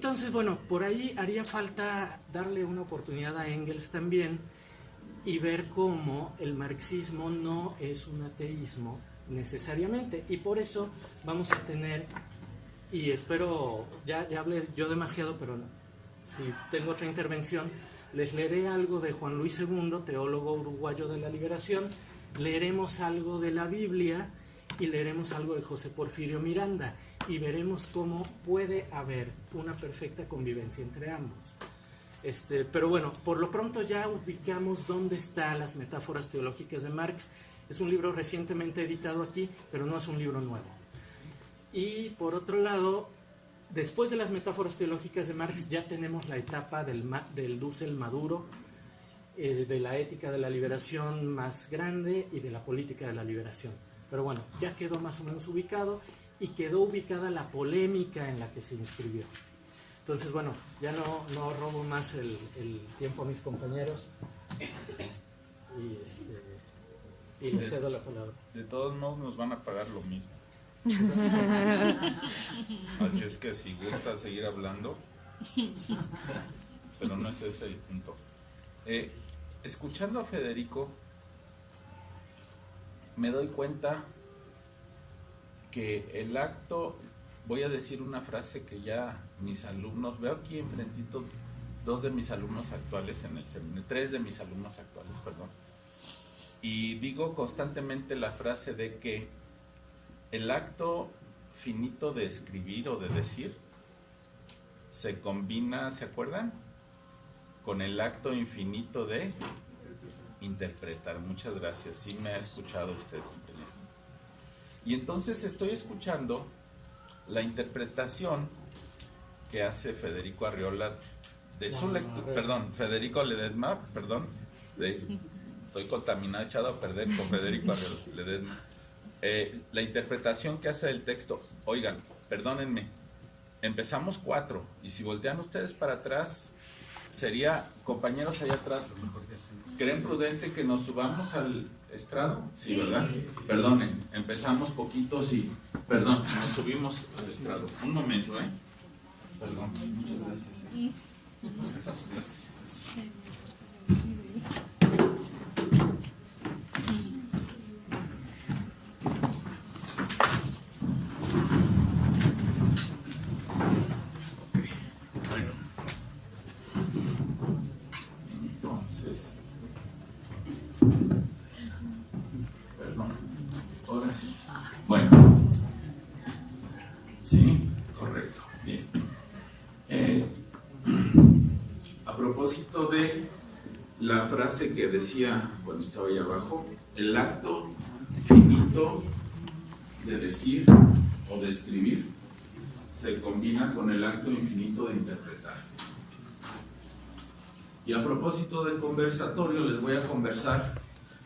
entonces, bueno, por ahí haría falta darle una oportunidad a Engels también y ver cómo el marxismo no es un ateísmo necesariamente, y por eso vamos a tener, y espero, ya hablé yo demasiado, pero si tengo otra intervención, les leeré algo de Juan Luis II, teólogo uruguayo de la liberación, leeremos algo de la Biblia y leeremos algo de José Porfirio Miranda, y veremos cómo puede haber una perfecta convivencia entre ambos. Pero bueno, por lo pronto ya ubicamos dónde están las metáforas teológicas de Marx. Es un libro recientemente editado aquí, pero no es un libro nuevo. Y por otro lado, después de las metáforas teológicas de Marx ya tenemos la etapa del Dussel maduro, de la ética de la liberación más grande y de la política de la liberación. Pero bueno, ya quedó más o menos ubicado y quedó ubicada la polémica en la que se inscribió. Entonces, bueno, ya no robo más el tiempo a mis compañeros y les cedo la palabra. De todos modos nos van a pagar lo mismo. Así es que si gusta seguir hablando, pero no es ese el punto. Escuchando a Federico, me doy cuenta que el acto, voy a decir una frase que ya mis alumnos, veo aquí enfrentito dos de mis alumnos actuales en el seminario, 3 de mis alumnos actuales, perdón, y digo constantemente la frase de que el acto finito de escribir o de decir se combina, ¿se acuerdan? Con el acto infinito de interpretar. Muchas gracias, sí me ha escuchado usted, compañero. Y entonces estoy escuchando la interpretación que hace Federico Arriola de su lectura, perdón, Federico Ledesma, perdón, estoy contaminado, echado a perder con Federico Arriola Ledesma. La interpretación que hace del texto, oigan, perdónenme, empezamos 4, y si voltean ustedes para atrás, sería, compañeros allá atrás, ¿creen prudente que nos subamos al estrado? Sí, ¿verdad? Perdonen, empezamos poquitos y, perdón, nos subimos al estrado. Un momento, Perdón, muchas gracias. Muchas gracias. Que decía cuando estaba ahí abajo, el acto finito de decir o de escribir se combina con el acto infinito de interpretar. Y a propósito del conversatorio, les voy a conversar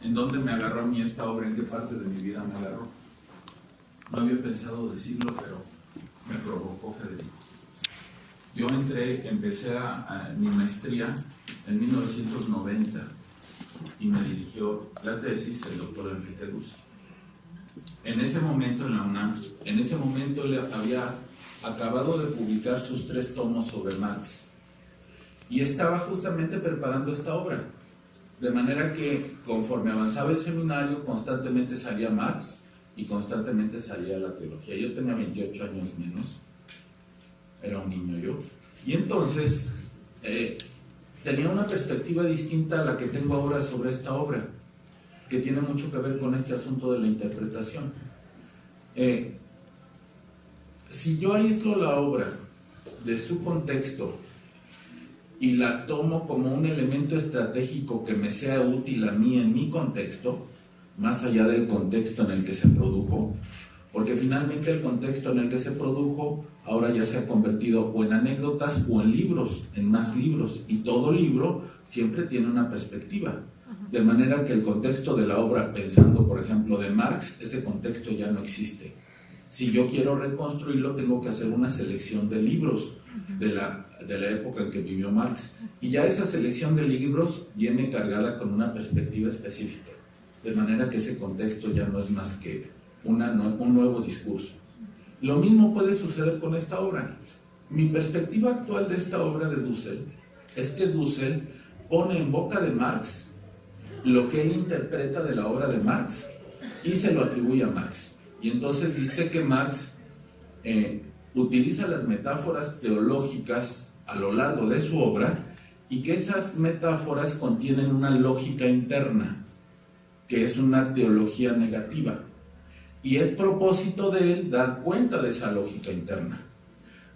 en dónde me agarró a mí esta obra, en qué parte de mi vida me agarró. No había pensado decirlo, pero me provocó Federico. Yo empecé mi maestría en 1990 y me dirigió la tesis el doctor Enrique Dussel. En ese momento en la UNAM, él había acabado de publicar sus 3 tomos sobre Marx y estaba justamente preparando esta obra, de manera que conforme avanzaba el seminario constantemente salía Marx y constantemente salía la teología. Yo tenía 28 años menos, era un niño yo, y entonces tenía una perspectiva distinta a la que tengo ahora sobre esta obra, que tiene mucho que ver con este asunto de la interpretación. Si yo aíslo la obra de su contexto y la tomo como un elemento estratégico que me sea útil a mí en mi contexto, más allá del contexto en el que se produjo, porque finalmente el contexto en el que se produjo ahora ya se ha convertido o en anécdotas o en libros, en más libros, y todo libro siempre tiene una perspectiva, de manera que el contexto de la obra, pensando por ejemplo de Marx, ese contexto ya no existe. Si yo quiero reconstruirlo, tengo que hacer una selección de libros de la época en que vivió Marx, y ya esa selección de libros viene cargada con una perspectiva específica, de manera que ese contexto ya no es más que un nuevo discurso. Lo mismo puede suceder con esta obra. Mi perspectiva actual de esta obra de Dussel es que Dussel pone en boca de Marx lo que él interpreta de la obra de Marx y se lo atribuye a Marx. Y entonces dice que Marx utiliza las metáforas teológicas a lo largo de su obra y que esas metáforas contienen una lógica interna, que es una teología negativa. Y es propósito de él dar cuenta de esa lógica interna.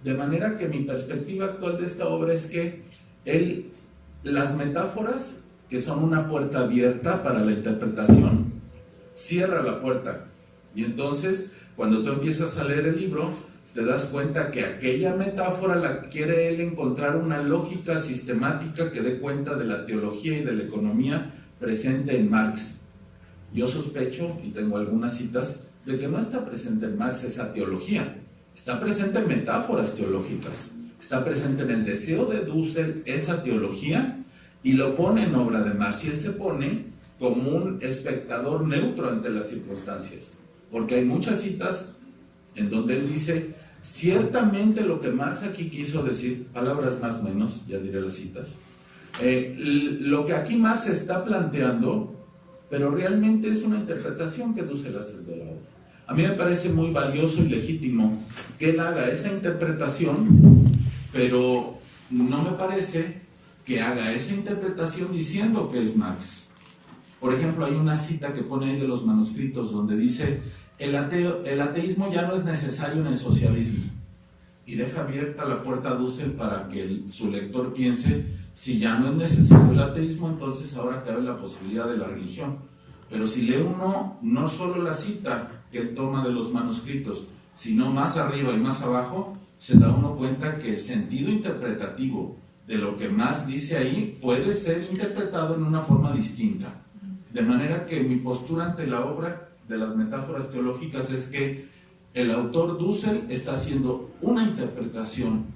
De manera que mi perspectiva actual de esta obra es que las metáforas, que son una puerta abierta para la interpretación, cierra la puerta. Y entonces, cuando tú empiezas a leer el libro, te das cuenta que aquella metáfora la quiere él encontrar una lógica sistemática que dé cuenta de la teología y de la economía presente en Marx. Yo sospecho, y tengo algunas citas, de que no está presente en Marx esa teología. Está presente en metáforas teológicas, está presente en el deseo de Dussel esa teología y lo pone en obra de Marx, y él se pone como un espectador neutro ante las circunstancias, porque hay muchas citas en donde él dice, ciertamente lo que Marx aquí quiso decir, palabras más o menos, ya diré las citas, lo que aquí Marx está planteando, pero realmente es una interpretación que Dussel hace de la obra. A mí me parece muy valioso y legítimo que él haga esa interpretación, pero no me parece que haga esa interpretación diciendo que es Marx. Por ejemplo, hay una cita que pone ahí de los manuscritos donde dice, el ateísmo ya no es necesario en el socialismo. Y deja abierta la puerta a Dussel para que su lector piense, si ya no es necesario el ateísmo, entonces ahora cabe la posibilidad de la religión. Pero si lee uno no solo la cita que él toma de los manuscritos, sino más arriba y más abajo, se da uno cuenta que el sentido interpretativo de lo que Marx dice ahí puede ser interpretado en una forma distinta. De manera que mi postura ante la obra de las metáforas teológicas es que el autor Dussel está haciendo una interpretación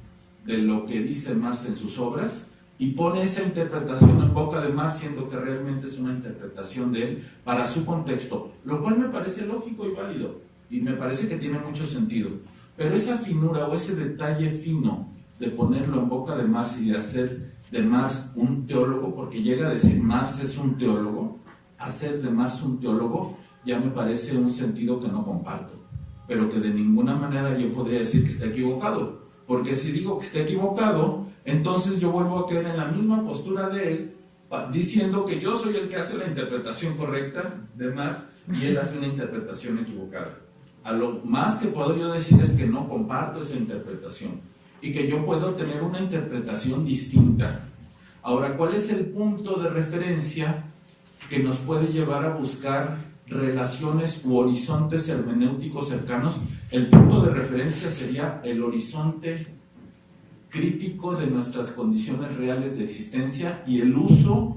de lo que dice Marx en sus obras y pone esa interpretación en boca de Marx, siendo que realmente es una interpretación de él para su contexto, lo cual me parece lógico y válido, y me parece que tiene mucho sentido. Pero esa finura o ese detalle fino de ponerlo en boca de Marx y de hacer de Marx un teólogo, porque llega a decir Marx es un teólogo, hacer de Marx un teólogo, ya me parece un sentido que no comparto, pero que de ninguna manera yo podría decir que está equivocado, porque si digo que está equivocado, entonces yo vuelvo a caer en la misma postura de él, diciendo que yo soy el que hace la interpretación correcta de Marx y él hace una interpretación equivocada. A lo más que puedo yo decir es que no comparto esa interpretación y que yo puedo tener una interpretación distinta. Ahora, ¿cuál es el punto de referencia que nos puede llevar a buscar relaciones u horizontes hermenéuticos cercanos? El punto de referencia sería el horizonte crítico de nuestras condiciones reales de existencia y el uso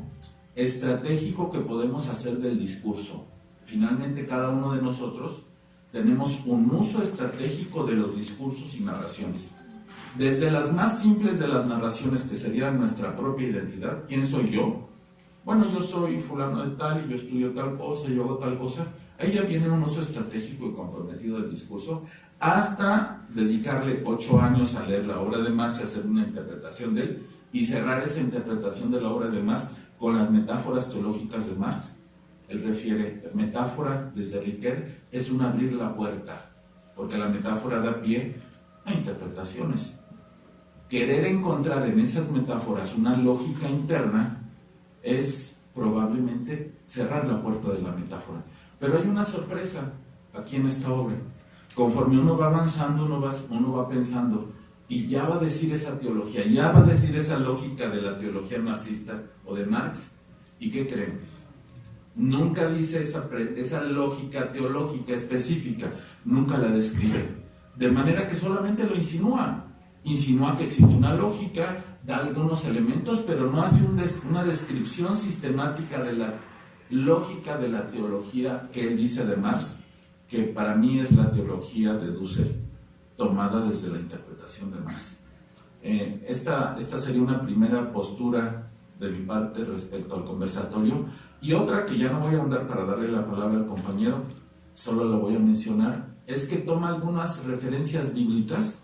estratégico que podemos hacer del discurso. Finalmente, cada uno de nosotros tenemos un uso estratégico de los discursos y narraciones. Desde las más simples de las narraciones, que serían nuestra propia identidad, ¿quién soy yo? Bueno, yo soy fulano de tal y yo estudio tal cosa, yo hago tal cosa. Ahí ya viene un uso estratégico y comprometido del discurso, hasta dedicarle 8 años a leer la obra de Marx y hacer una interpretación de él y cerrar esa interpretación de la obra de Marx con las metáforas teológicas de Marx. Él refiere, metáfora desde Riquet es un abrir la puerta, porque la metáfora da pie a interpretaciones. Querer encontrar en esas metáforas una lógica interna es probablemente cerrar la puerta de la metáfora. Pero hay una sorpresa aquí en esta obra. Conforme uno va avanzando, uno va pensando, y ya va a decir esa teología, ya va a decir esa lógica de la teología marxista o de Marx. ¿Y qué creen? Nunca dice esa lógica teológica específica, nunca la describe. De manera que solamente lo insinúa. Insinúa que existe una lógica, da algunos elementos, pero no hace una descripción sistemática de la lógica de la teología que él dice de Marx, que para mí es la teología de Dussel, tomada desde la interpretación de Marx. Esta sería una primera postura de mi parte respecto al conversatorio, y otra que ya no voy a ahondar para darle la palabra al compañero, solo lo voy a mencionar, es que toma algunas referencias bíblicas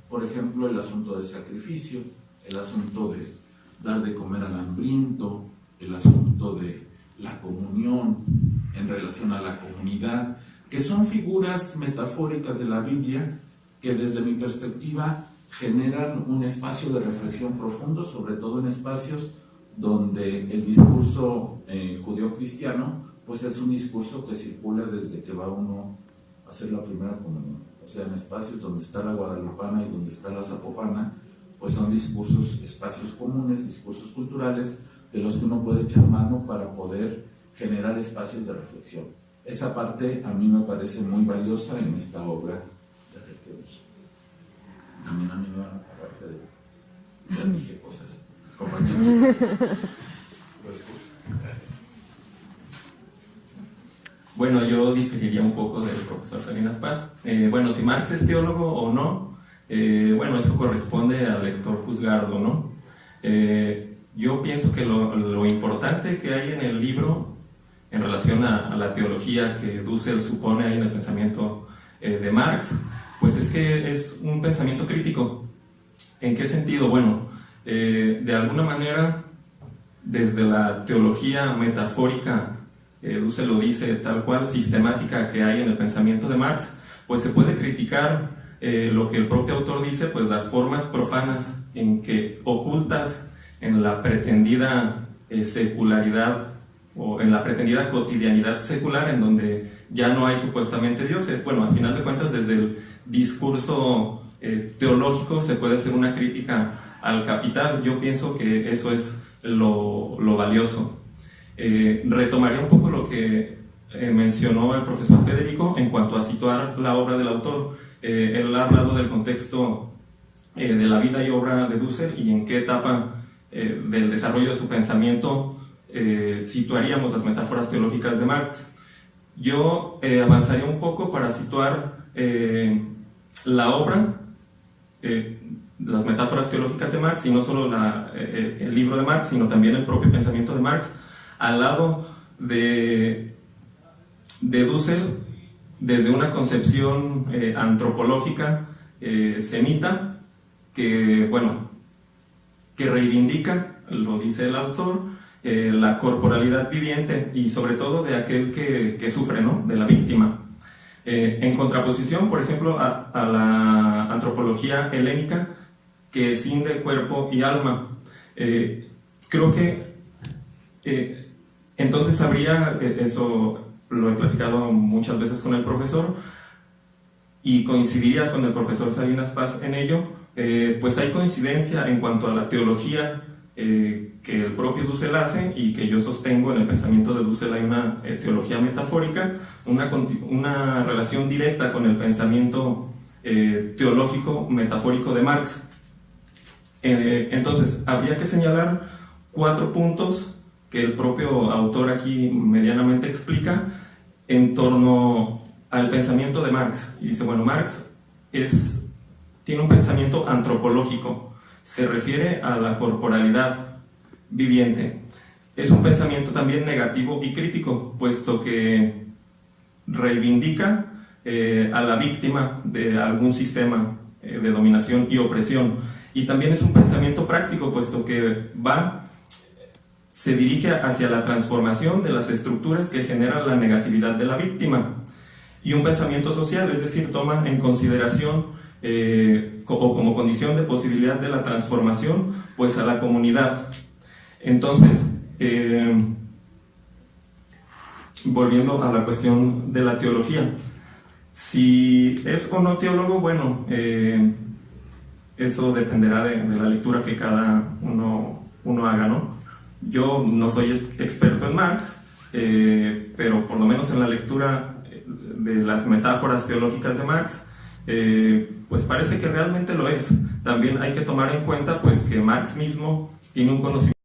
Por ejemplo, el asunto del sacrificio, el asunto de dar de comer al hambriento, el asunto de la comunión en relación a la comunidad, que son figuras metafóricas de la Biblia que desde mi perspectiva generan un espacio de reflexión profundo, sobre todo en espacios donde el discurso judío-cristiano pues es un discurso que circula desde que va uno a hacer la primera comunión. O sea, en espacios donde está la guadalupana y donde está la zapopana, pues son discursos, espacios comunes, discursos culturales de los que uno puede echar mano para poder generar espacios de reflexión. Esa parte a mí me parece muy valiosa en esta obra de Requeus. También a mí me van a pagar, Federico. Ya dije cosas. Compañero. Lo escucho. Gracias. Bueno, yo diferiría un poco del profesor Salinas Paz. Bueno, si Marx es teólogo o no, bueno, eso corresponde al lector juzgarlo, ¿no? Yo pienso que lo importante que hay en el libro en relación a la teología que Dussel supone ahí en el pensamiento de Marx, pues es que es un pensamiento crítico. ¿En qué sentido? Bueno, de alguna manera, desde la teología metafórica, Dussel lo dice tal cual, sistemática que hay en el pensamiento de Marx, pues se puede criticar lo que el propio autor dice, pues las formas profanas en que ocultas en la pretendida secularidad o en la pretendida cotidianidad secular en donde ya no hay supuestamente dioses. Bueno, al final de cuentas, desde el discurso teológico se puede hacer una crítica al capital. Yo pienso que eso es lo valioso. Retomaría un poco lo que mencionó el profesor Federico en cuanto a situar la obra del autor. Él ha hablado del contexto de la vida y obra de Dussel y en qué etapa del desarrollo de su pensamiento situaríamos las metáforas teológicas de Marx. Yo avanzaría un poco para situar la obra, las metáforas teológicas de Marx, y no solo el libro de Marx, sino también el propio pensamiento de Marx, al lado de Dussel, desde una concepción antropológica semita, que, bueno, que reivindica, lo dice el autor, la corporalidad viviente y sobre todo de aquel que sufre, ¿no? De la víctima. En contraposición, por ejemplo, a la antropología helénica que escinde cuerpo y alma. Creo que entonces habría, eso lo he platicado muchas veces con el profesor y coincidiría con el profesor Salinas Paz en ello, pues hay coincidencia en cuanto a la teología que el propio Dussel hace y que yo sostengo. En el pensamiento de Dussel hay una teología metafórica, una relación directa con el pensamiento teológico metafórico de Marx. Entonces, habría que señalar 4 puntos que el propio autor aquí medianamente explica en torno al pensamiento de Marx. Y dice, bueno, Marx tiene un pensamiento antropológico, se refiere a la corporalidad viviente. Es un pensamiento también negativo y crítico, puesto que reivindica a la víctima de algún sistema de dominación y opresión. Y también es un pensamiento práctico, puesto que se dirige hacia la transformación de las estructuras que generan la negatividad de la víctima. Y un pensamiento social, es decir, toma en consideración como condición de posibilidad de la transformación, pues a la comunidad. Entonces, volviendo a la cuestión de la teología, si es o no teólogo, bueno, eso dependerá de la lectura que cada uno haga, ¿no? Yo no soy experto en Marx, pero por lo menos en la lectura de las metáforas teológicas de Marx, pues parece que realmente lo es. También hay que tomar en cuenta pues que Marx mismo tiene un conocimiento